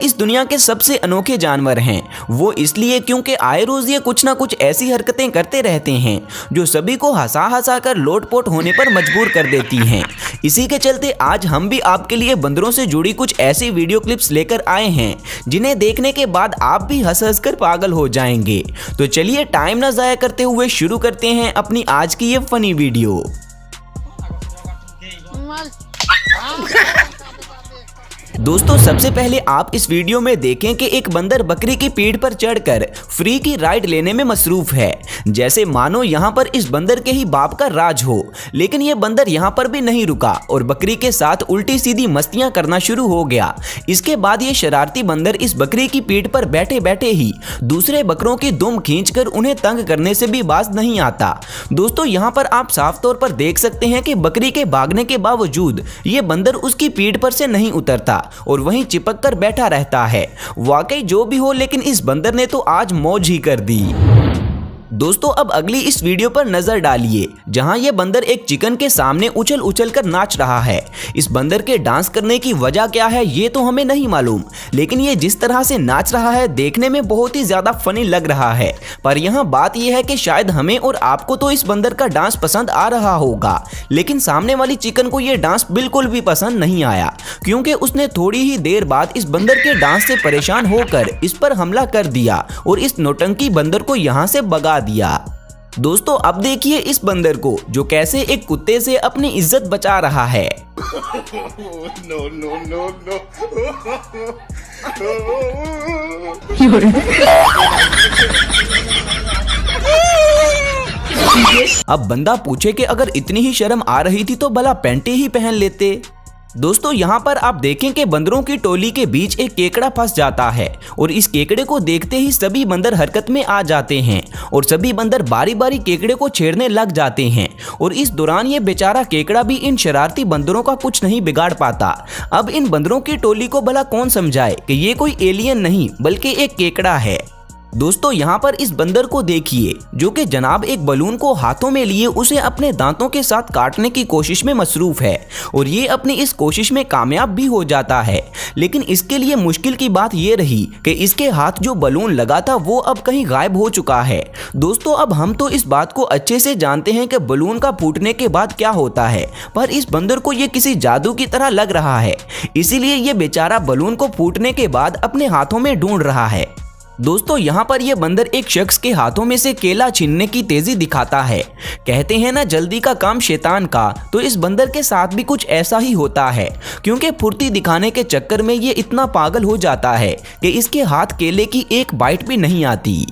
इस दुनिया के सबसे अनोखे जानवर हैं। वो इसलिए क्योंकि आए रोज ये कुछ ना कुछ ऐसी हरकतें करते रहते हैं जो सभी को हंसा हंसा कर लोटपोट होने पर मजबूर कर देती हैं। इसी के चलते आज हम भी आपके लिए बंदरों से जुड़ी कुछ ऐसी वीडियो क्लिप्स लेकर आए हैं जिन्हें देखने के बाद आप भी हंस हंस कर पागल हो जाएंगे। तो चलिए टाइम न जाया करते हुए शुरू करते हैं अपनी आज की ये फनी वीडियो। दोस्तों सबसे पहले आप इस वीडियो में देखें कि एक बंदर बकरी की पीठ पर चढ़कर फ्री की राइड लेने में मसरूफ है, जैसे मानो यहाँ पर इस बंदर के ही बाप का राज हो। लेकिन ये बंदर यहाँ पर भी नहीं रुका और बकरी के साथ उल्टी सीधी मस्तियां करना शुरू हो गया। इसके बाद ये शरारती बंदर इस बकरी की पीठ पर बैठे बैठे ही दूसरे बकरों की दुम खींचकर उन्हें तंग करने से भी बाज नहीं आता। दोस्तों यहाँ पर आप साफ तौर पर देख सकते हैं कि बकरी के भागने के बावजूद ये बंदर उसकी पीठ पर से नहीं उतरता और वहीं चिपक कर बैठा रहता है। वाकई जो भी हो, लेकिन इस बंदर ने तो आज मौज ही कर दी। दोस्तों अब अगली इस वीडियो पर नजर डालिए जहां ये बंदर एक चिकन के सामने उछल उछल कर नाच रहा है। इस बंदर के डांस करने की वजह क्या है ये तो हमें नहीं मालूम, लेकिन ये जिस तरह से नाच रहा है देखने में बहुत ही ज्यादा फनी लग रहा है। पर यहाँ बात यह है कि शायद हमें और आपको तो इस बंदर का डांस पसंद आ रहा होगा, लेकिन सामने वाली चिकन को ये डांस बिल्कुल भी पसंद नहीं आया, क्योंकि उसने थोड़ी ही देर बाद इस बंदर के डांस से परेशान होकर इस पर हमला कर दिया और इस नौटंकी बंदर को यहाँ से भगा दिया। दोस्तों अब देखिए इस बंदर को जो कैसे एक कुत्ते से अपनी इज्जत बचा रहा है। No, no, no, no. अब बंदा पूछे कि अगर इतनी ही शर्म आ रही थी तो भला पैंटी ही पहन लेते। दोस्तों यहाँ पर आप देखें कि बंदरों की टोली के बीच एक केकड़ा फंस जाता है और इस केकड़े को देखते ही सभी बंदर हरकत में आ जाते हैं और सभी बंदर बारी बारी केकड़े को छेड़ने लग जाते हैं और इस दौरान ये बेचारा केकड़ा भी इन शरारती बंदरों का कुछ नहीं बिगाड़ पाता। अब इन बंदरों की टोली को भला कौन समझाए कि ये कोई एलियन नहीं बल्कि एक केकड़ा है। दोस्तों यहाँ पर इस बंदर को देखिए जो कि जनाब एक बलून को हाथों में लिए उसे अपने दांतों के साथ काटने की कोशिश में मसरूफ है और ये अपनी इस कोशिश में कामयाब भी हो जाता है। लेकिन इसके लिए मुश्किल की बात ये रही कि इसके हाथ जो बलून लगा था वो अब कहीं गायब हो चुका है। दोस्तों अब हम तो इस बात को अच्छे से जानते हैं कि बलून का फूटने के बाद क्या होता है, पर इस बंदर को ये किसी जादू की तरह लग रहा है, इसीलिए ये बेचारा बलून को फूटने के बाद अपने हाथों में ढूंढ रहा है। दोस्तों यहाँ पर यह बंदर एक शख्स के हाथों में से केला छीनने की तेजी दिखाता है। कहते हैं ना जल्दी का काम शैतान का, तो इस बंदर के साथ भी कुछ ऐसा ही होता है, क्योंकि फुर्ती दिखाने के चक्कर में ये इतना पागल हो जाता है कि इसके हाथ केले की एक बाइट भी नहीं आती।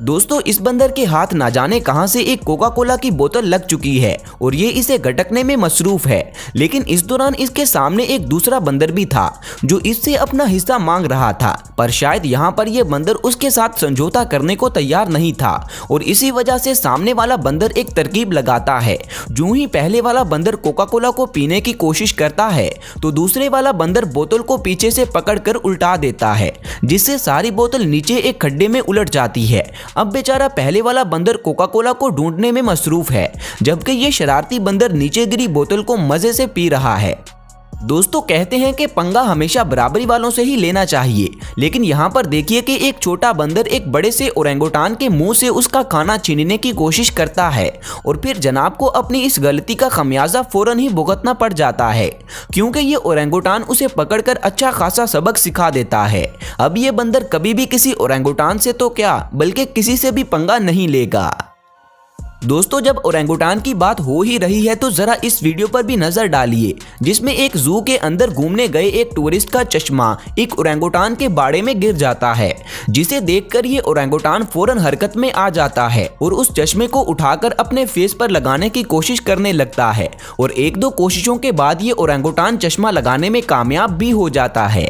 दोस्तों इस बंदर के हाथ ना जाने कहां से एक कोका कोला की बोतल लग चुकी है और ये इसे गटकने में मसरूफ है। लेकिन इस दौरान इसके सामने एक दूसरा बंदर भी था जो इससे अपना हिस्सा मांग रहा था, पर शायद यहाँ पर यह बंदर उसके साथ समझौता करने को तैयार नहीं था और इसी वजह से सामने वाला बंदर एक तरकीब लगाता है। जो ही पहले वाला बंदर कोका कोला को पीने की कोशिश करता है तो दूसरे वाला बंदर बोतल को पीछे से पकड़कर उल्टा देता है, जिससे सारी बोतल नीचे एक खड्डे में उलट जाती है। अब बेचारा पहले वाला बंदर कोका कोला को ढूंढने में मसरूफ है, जबकि ये शरारती बंदर नीचे गिरी बोतल को मजे से पी रहा है। दोस्तों कहते हैं कि पंगा हमेशा बराबरी वालों से ही लेना चाहिए, लेकिन यहाँ पर देखिए कि एक छोटा बंदर एक बड़े से ओरेंगुटान के मुंह से उसका खाना छीनने की कोशिश करता है और फिर जनाब को अपनी इस गलती का खमियाजा फौरन ही भुगतना पड़ जाता है, क्योंकि ये ओरेंगुटान उसे पकड़कर अच्छा खासा सबक सिखा देता है। अब ये बंदर कभी भी किसी ओरेंगुटान से तो क्या बल्कि किसी से भी पंगा नहीं लेगा। दोस्तों जब ओरेंगुटान की बात हो ही रही है तो जरा इस वीडियो पर भी नजर डालिए जिसमें एक जू के अंदर घूमने गए एक टूरिस्ट का चश्मा एक ओरेंगुटान के बाड़े में गिर जाता है, जिसे देखकर ये ओरेंगुटान फौरन हरकत में आ जाता है और उस चश्मे को उठाकर अपने फेस पर लगाने की कोशिश करने लगता है और एक दो कोशिशों के बाद ये ओरेंगुटान चश्मा लगाने में कामयाब भी हो जाता है।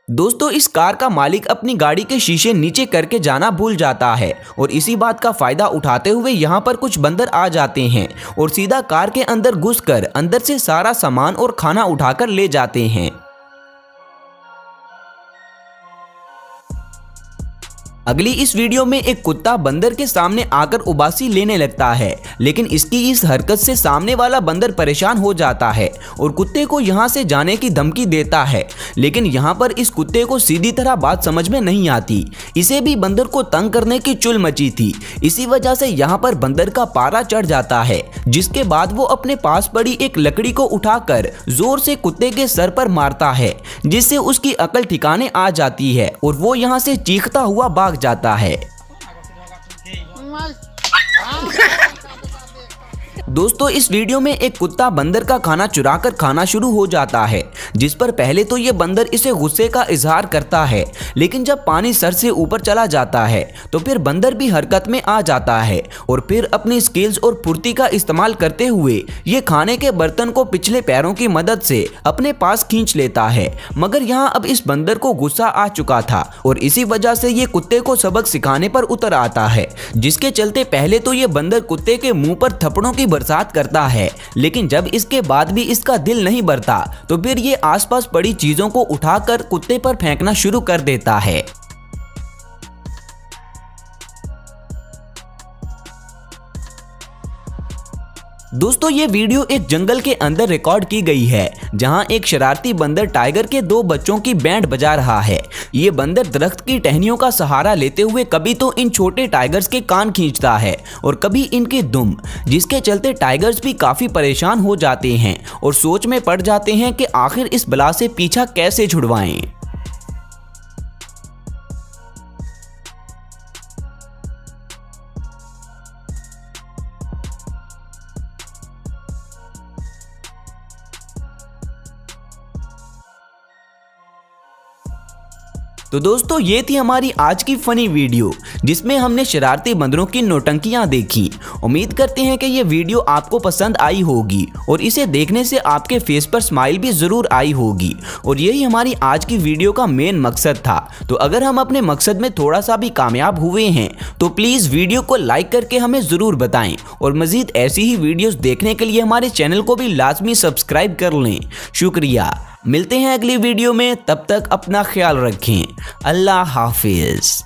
दोस्तों इस कार का मालिक अपनी गाड़ी के शीशे नीचे करके जाना भूल जाता है और इसी बात का फायदा उठाते हुए यहाँ पर कुछ बंदर आ जाते हैं और सीधा कार के अंदर घुसकर अंदर से सारा सामान और खाना उठाकर ले जाते हैं। अगली इस वीडियो में एक कुत्ता बंदर के सामने आकर उबासी लेने लगता है, लेकिन इसकी इस हरकत से सामने वाला बंदर परेशान हो जाता है और कुत्ते को यहाँ से जाने की धमकी देता है। लेकिन यहाँ पर इस कुत्ते को सीधी तरह बात समझ में नहीं आती। इसे भी बंदर को तंग करने की चुल मची थी। इसी वजह से यहाँ पर बंदर का पारा चढ़ जाता है, जिसके बाद वो अपने पास पड़ी एक लकड़ी को उठाकर जोर से कुत्ते के सर पर मारता है, जिससे उसकी अकल ठिकाने आ जाती है और वो यहाँ से चीखता हुआ भाग जाता है। दोस्तों इस वीडियो में एक कुत्ता बंदर का खाना चुराकर खाना शुरू हो जाता है, जिस पर पहले तो ये बंदर इसे गुस्से का इजहार करता है, लेकिन जब पानी सर से ऊपर चला जाता है तो फिर बंदर भी हरकत में आ जाता है और फिर अपनी स्किल्स और फुर्ती का इस्तेमाल करते हुए ये खाने के बर्तन को पिछले पैरों की मदद से अपने पास खींच लेता है। मगर यहाँ अब इस बंदर को गुस्सा आ चुका था और इसी वजह से ये कुत्ते को सबक सिखाने पर उतर आता है, जिसके चलते पहले तो ये बंदर कुत्ते के मुंह पर थप्पड़ों की बरसात करता है, लेकिन जब इसके बाद भी इसका दिल नहीं भरता तो फिर ये आसपास पड़ी चीजों को उठाकर कुत्ते पर फेंकना शुरू कर देता है। दोस्तों ये वीडियो एक जंगल के अंदर रिकॉर्ड की गई है, जहां एक शरारती बंदर टाइगर के 2 बच्चों की बैंड बजा रहा है। ये बंदर दरख्त की टहनियों का सहारा लेते हुए कभी तो इन छोटे टाइगर्स के कान खींचता है और कभी इनके दुम, जिसके चलते टाइगर्स भी काफी परेशान हो जाते हैं और सोच में पड़ जाते हैं कि आखिर इस बला से पीछा कैसे छुड़वाएं। तो दोस्तों ये थी हमारी आज की फनी वीडियो, जिसमें हमने शरारती बंदरों की नौटंकियां देखी। उम्मीद करते हैं कि ये वीडियो आपको पसंद आई होगी और इसे देखने से आपके फेस पर स्माइल भी ज़रूर आई होगी, और यही हमारी आज की वीडियो का मेन मकसद था। तो अगर हम अपने मकसद में थोड़ा सा भी कामयाब हुए हैं तो प्लीज़ वीडियो को लाइक करके हमें ज़रूर बताएं, और मज़ीद ऐसी ही वीडियोज़ देखने के लिए हमारे चैनल को भी लाजमी सब्सक्राइब कर लें। शुक्रिया। मिलते हैं अगली वीडियो में, तब तक अपना ख्याल रखें। अल्लाह हाफिज।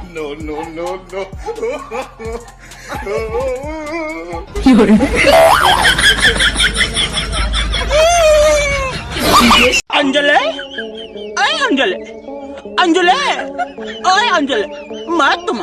No, no, no, no. अंजले, अरे अंजले, अंजले, अरे अंजले, मत तुम